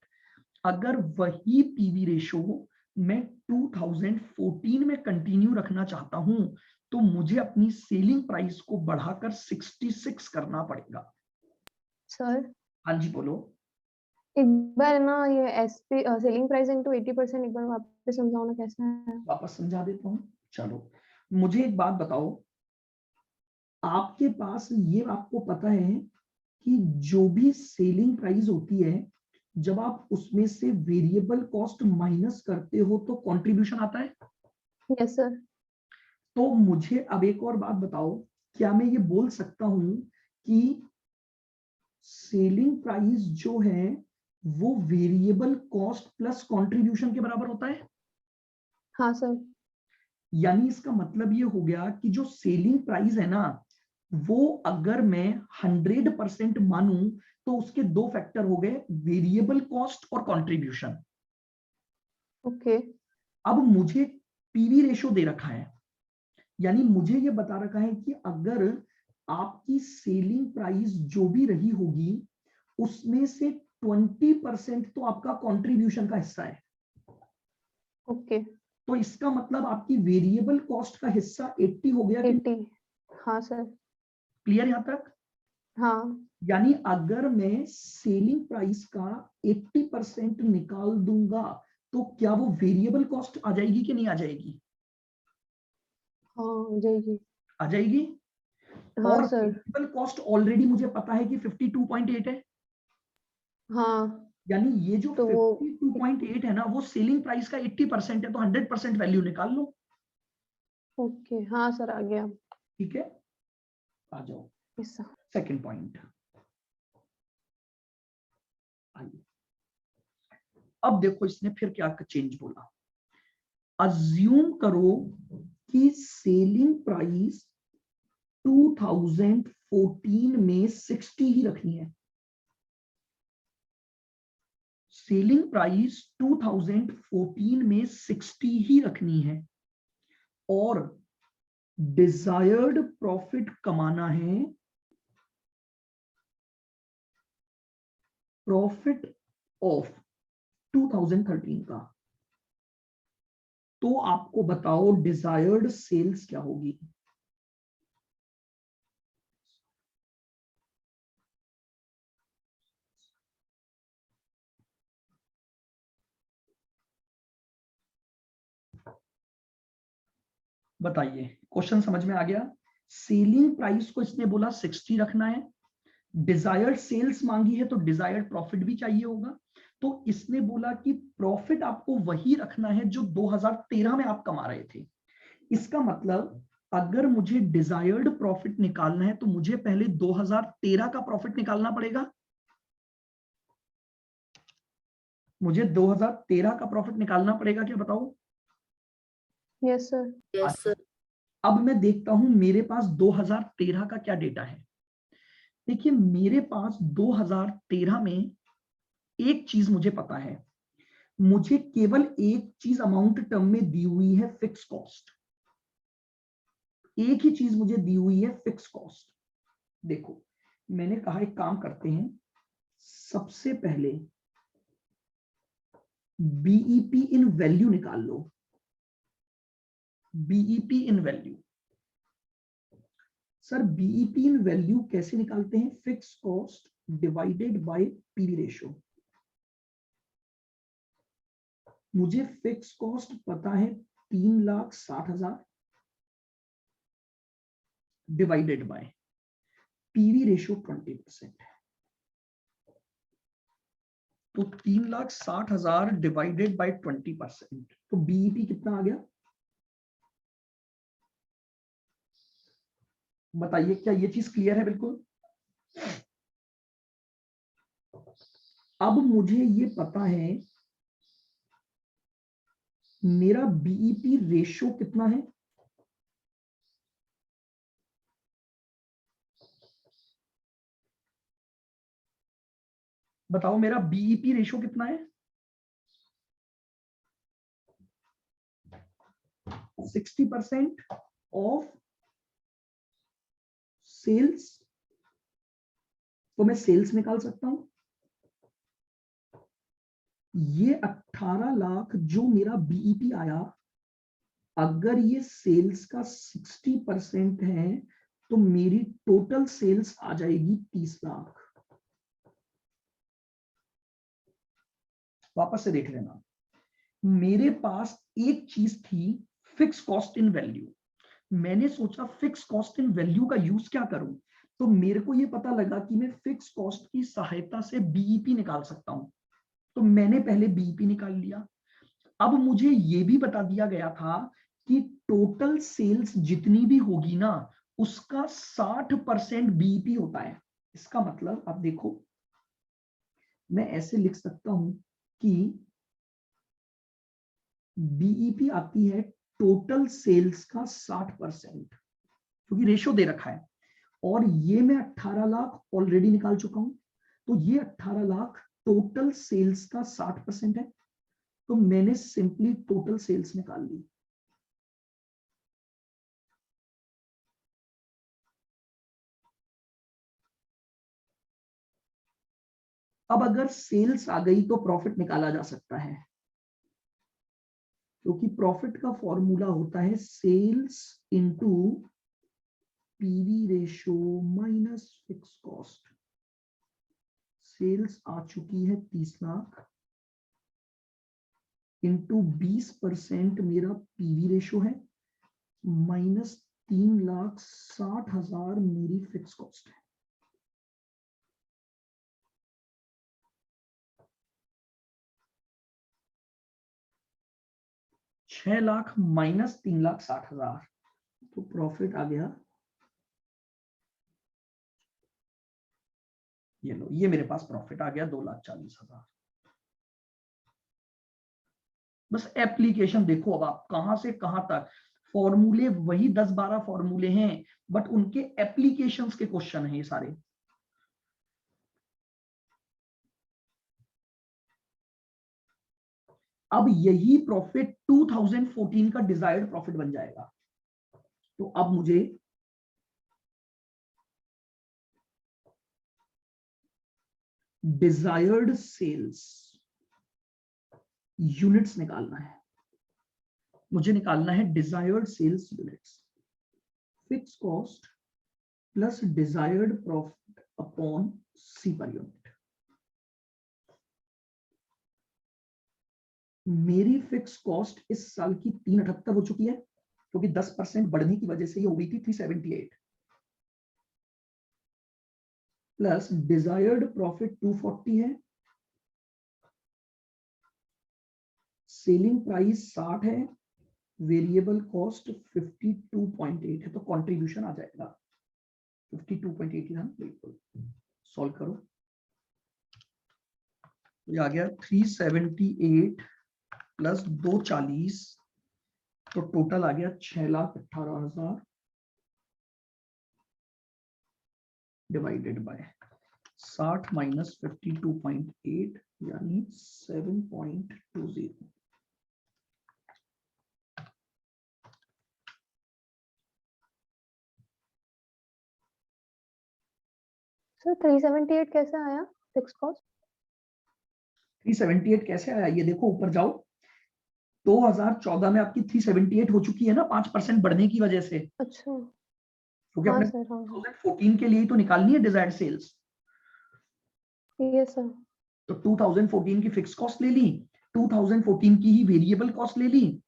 A: अगर वही पीवी रेशो मैं 2014 में कंटिन्यू रखना चाहता हूं तो मुझे अपनी सेलिंग प्राइस को बढ़ाकर 66 करना पड़ेगा।
C: सर
A: हाँ जी बोलो।
C: एक बार ना ये एसपी सेलिंग प्राइस इनटू 80% एक बार वापस समझाओ ना कैसा है।
A: वापस समझा देता हूं। चलो, मुझे एक बात बताओ, आपके पास ये आपको पता है कि जो भी सेलिंग प्राइस होती है जब आप उसमें से वेरिएबल कॉस्ट माइनस करते हो तो कंट्रीब्यूशन आता है।
C: Yes sir.
A: तो मुझे अब एक और बात बताओ, क्या मैं ये बोल सकता हूं कि सेलिंग प्राइस जो है वो वेरिएबल कॉस्ट प्लस कंट्रीब्यूशन के बराबर होता है?
C: हाँ सर।
A: यानी इसका मतलब ये हो गया कि जो सेलिंग प्राइस है ना वो अगर मैं 100% मानूं तो उसके दो फैक्टर हो गए, वेरिएबल कॉस्ट और कंट्रीब्यूशन।
C: ओके।
A: अब मुझे पीवी रेशो दे रखा है, यानी मुझे ये बता रखा है कि अगर आपकी सेलिंग प्राइस जो भी रही होगी उसमें से 20% तो आपका कंट्रीब्यूशन का हिस्सा है।
C: ओके।
A: तो इसका मतलब आपकी वेरिएबल कॉस्ट का हिस्सा 80 हो गया कि
C: 80। हाँ सर।
A: क्लियर यहां तक?
C: हाँ।
A: यानी अगर मैं सेलिंग प्राइस का 80% निकाल दूंगा तो क्या वो वेरिएबल कॉस्ट आ जाएगी कि नहीं आ जाएगी?
C: हाँ जाएगी।
A: आ जाएगी।
C: हाँ
A: और
C: सर।
A: वेरिएबल कॉस्ट ऑलरेडी मुझे पता है कि 52.8 है,
C: हाँ
A: यानी ये जो
C: तो वो
A: 52.8 है ना, वो सेलिंग प्राइस का 80% है, तो 100% वैल्यू निकाल लो।
C: ओके, हाँ सर आ गया।
A: ठीक है, आ जाओ
C: यस सर।
A: Second point. आइए अब देखो इसने फिर क्या चेंज बोला। अज्यूम करो कि सेलिंग प्राइस 2014 में 60 ही रखनी है। सेलिंग प्राइस 2014 में 60 ही रखनी है और डिजायर्ड प्रॉफिट कमाना है, प्रॉफिट ऑफ 2013 का। तो आपको बताओ डिजायर्ड सेल्स क्या होगी। बताइए, क्वेश्चन समझ में आ गया। सेलिंग प्राइस को इसने बोला 60 रखना है, डिजायर्ड सेल्स मांगी है तो डिजायर्ड प्रॉफिट भी चाहिए होगा। तो इसने बोला कि प्रॉफिट आपको वही रखना है जो 2013 में आप कमा रहे थे। इसका मतलब अगर मुझे डिजायर्ड प्रॉफिट निकालना है तो मुझे पहले 2013 का प्रॉफिट निकालना पड़ेगा। मुझे 2013 का प्रॉफिट निकालना पड़ेगा, क्या बताओ।
C: Yes sir.
D: Yes sir.
A: अब मैं देखता हूं मेरे पास 2013 का क्या डेटा है। देखिए मेरे पास 2013 में एक चीज मुझे पता है, मुझे केवल एक चीज अमाउंट टर्म में दी हुई है, फिक्स कॉस्ट। एक ही चीज मुझे दी हुई है, फिक्स कॉस्ट। देखो मैंने कहा एक काम करते हैं, सबसे पहले बीईपी इन वैल्यू निकाल लो। BEP in value, sir BEP in value कैसे निकालते हैं, fix cost divided by PV ratio. मुझे फिक्स कॉस्ट पता है 3,60,000 डिवाइडेड बाय पीवी रेशियो 20% है, तो 3,60,000 डिवाइडेड बाय 20%, तो बीईपी कितना आ गया बताइए। क्या ये चीज क्लियर है बिल्कुल। अब मुझे ये पता है मेरा बीईपी रेशियो कितना है, बताओ मेरा बीईपी रेशियो कितना है। 60% ऑफ सेल्स, तो मैं सेल्स निकाल सकता हूं। ये 18 लाख जो मेरा बीईपी आया, अगर ये सेल्स का 60% है तो मेरी टोटल सेल्स आ जाएगी 30 लाख। वापस से देख लेना, मेरे पास एक चीज थी, फिक्स कॉस्ट इन वैल्यू। मैंने सोचा फिक्स कॉस्ट इन वैल्यू का यूज क्या करूं, तो मेरे को यह पता लगा कि मैं फिक्स कॉस्ट की सहायता से बीईपी निकाल सकता हूं, तो मैंने पहले बीईपी निकाल लिया। अब मुझे यह भी बता दिया गया था कि टोटल सेल्स जितनी भी होगी ना, उसका 60% बीईपी होता है। इसका मतलब आप देखो, मैं ऐसे लिख सकता हूं कि बीईपी आती है टोटल सेल्स का 60%, क्योंकि रेशियो दे रखा है, और ये मैं 18 लाख ऑलरेडी निकाल चुका हूं, तो ये 18 लाख टोटल सेल्स का 60% है, तो मैंने सिंपली टोटल सेल्स निकाल ली। अब अगर सेल्स आ गई तो प्रॉफिट निकाला जा सकता है, क्योंकि प्रॉफिट का फॉर्मूला होता है sales into PV ratio minus fix cost. Sales आ चुकी है 30 लाख इंटू 20% मेरा पीवी रेशियो है, माइनस 3,60,000 मेरी फिक्स कॉस्ट है। ₹6,00,000 माइनस 3,60,000, तो प्रॉफिट आ गया, ये लो, ये मेरे पास प्रॉफिट आ गया 2,40,000। बस एप्लीकेशन देखो, अब आप कहां से कहां तक, फॉर्मूले वही 10-12 फॉर्मूले हैं, बट उनके एप्लीकेशंस के क्वेश्चन हैं ये सारे। अब यही प्रॉफिट 2014 का डिजायर्ड प्रॉफिट बन जाएगा। तो अब मुझे डिजायर्ड सेल्स यूनिट्स निकालना है, मुझे निकालना है desired sales units, fix cost plus desired profit upon C per unit. मेरी फिक्स कॉस्ट इस साल की 378 हो चुकी है, क्योंकि 10% बढ़ने की वजह से ये हो गई थी 378, प्लस डिजायर्ड प्रॉफिट 240 है, सेलिंग प्राइस 60 है, वेरिएबल कॉस्ट 52.8 है, तो कंट्रीब्यूशन आ जाएगा 52.8 है, बिल्कुल। सॉल्व करो, ये आ गया 378 प्लस 240, तो टोटल आ गया 6,18,000 डिवाइडेड बाय 60 माइनस 52.8 यानी 7.20।
C: सर 378 कैसे आया फिक्स कॉस्ट?
A: 378 कैसे आया, ये देखो ऊपर जाओ, 2014 में आपकी 378 हो चुकी है ना 5% बढ़ने की वजह से,
C: अच्छा
A: क्योंकि
C: हाँ
A: अपने
C: सर, हाँ
A: 2014 के लिए ही तो निकालनी है डिजायर्ड सेल्स।
C: Yes sir.
A: तो 2014 की फिक्स कॉस्ट ले ली, 2014 की ही वेरिएबल कॉस्ट ले ली,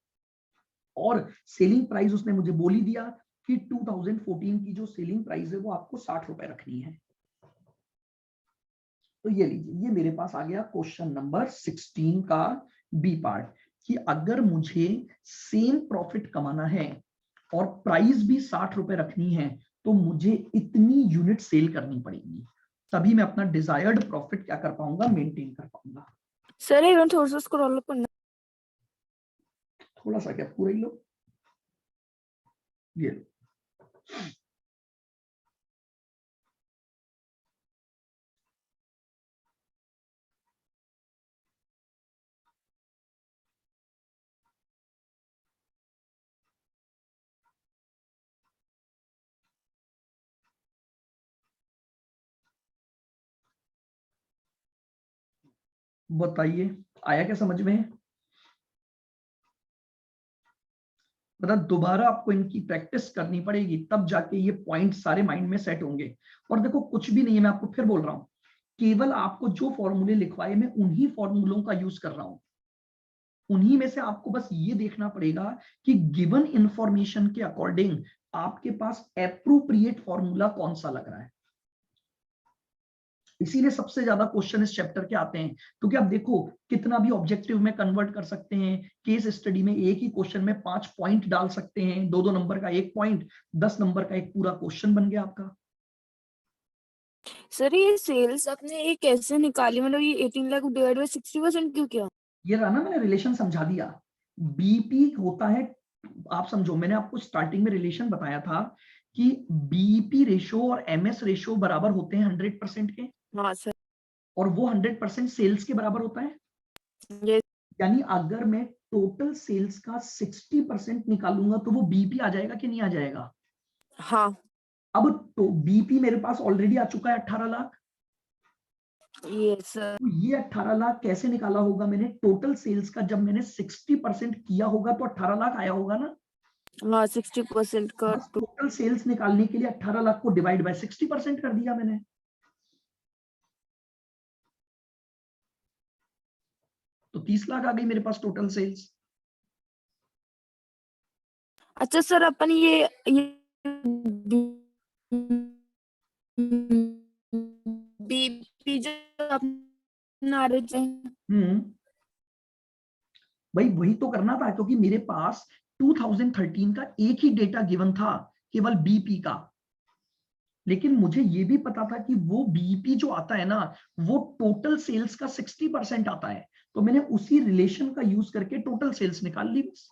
A: और सेलिंग प्राइस उसने मुझे बोल ही दिया कि 2014 की जो सेलिंग प्राइस है वो आपको 60 रुपए रखनी है। तो ये लीजिए, ये मेरे पास आ गया क्वेश्चन नंबर 16 का बी पार्ट, कि अगर मुझे सेम प्रॉफिट कमाना है और प्राइस भी 60 रुपए रखनी है, तो मुझे इतनी यूनिट सेल करनी पड़ेगी, तभी मैं अपना डिजायर्ड प्रॉफिट क्या कर पाऊंगा, मेंटेन कर पाऊंगा।
D: सर एक मिनट थोड़ा सा स्क्रॉल अप करना।
A: थोड़ा सा क्या, पूरा ही लो, ये लो। बताइए आया क्या समझ में? मतलब दोबारा आपको इनकी प्रैक्टिस करनी पड़ेगी, तब जाके ये पॉइंट सारे माइंड में सेट होंगे। और देखो कुछ भी नहीं है, मैं आपको फिर बोल रहा हूं, केवल आपको जो फॉर्मूले लिखवाए मैं उन्हीं फॉर्मूलों का यूज कर रहा हूं, उन्हीं में से आपको बस ये देखना पड़ेगा कि गिवन इंफॉर्मेशन के अकॉर्डिंग आपके पास एप्रोप्रिएट फॉर्मूला कौन सा लग रहा है। इसीलिए सबसे ज्यादा क्वेश्चन इस चैप्टर के आते हैं, क्योंकि आप देखो कितना भी ऑब्जेक्टिव में कन्वर्ट कर सकते हैं, केस स्टडी में एक ही क्वेश्चन में 5 पॉइंट डाल सकते हैं, 2-2 नंबर का एक पॉइंट, 10 नंबर का एक पूरा क्वेश्चन बन गया आपका।
D: सर ये सेल्स आपने ये कैसे निकाली, मतलब ये 18 लाख डिवाइड बाय 60% क्यों किया?
A: ये रहा ना, मैंने रिलेशन समझा दिया। बीपी होता है, आप समझो, मैंने आपको स्टार्टिंग में रिलेशन बताया था कि बीईपी रेशो और एमएस रेशो बराबर होते हैं 100% के,
D: हाँ सर।
A: और वो 100% सेल्स के बराबर होता है।
D: ये
A: यानी अगर मैं टोटल सेल्स का 60% निकालूंगा तो वो बीपी आ जाएगा कि नहीं आ जाएगा?
D: हाँ
A: अब तो बीपी मेरे पास ऑलरेडी आ चुका है 18 लाख,
D: ये सर।
A: तो ये 18 लाख कैसे निकाला होगा मैंने? टोटल सेल्स का जब मैंने 60% किया होगा तो 18 लाख आया होगा ना।
D: हाँ 60% का
A: बस टोटल सेल्स निकालने के लिए 18 लाख को डिवाइड बाय 60% कर दिया मैंने, तो 30 लाख आ गई मेरे पास टोटल सेल्स।
D: अच्छा सर अपन ये बीपी जो अपना रहे थे।
A: भाई वही तो करना था, क्योंकि मेरे पास 2013 का एक ही डेटा गिवन था, केवल बीपी का। लेकिन मुझे ये भी पता था कि वो बीपी जो आता है ना, वो टोटल सेल्स का 60% आता है। तो मैंने उसी रिलेशन का यूज करके टोटल सेल्स निकाल ली बस।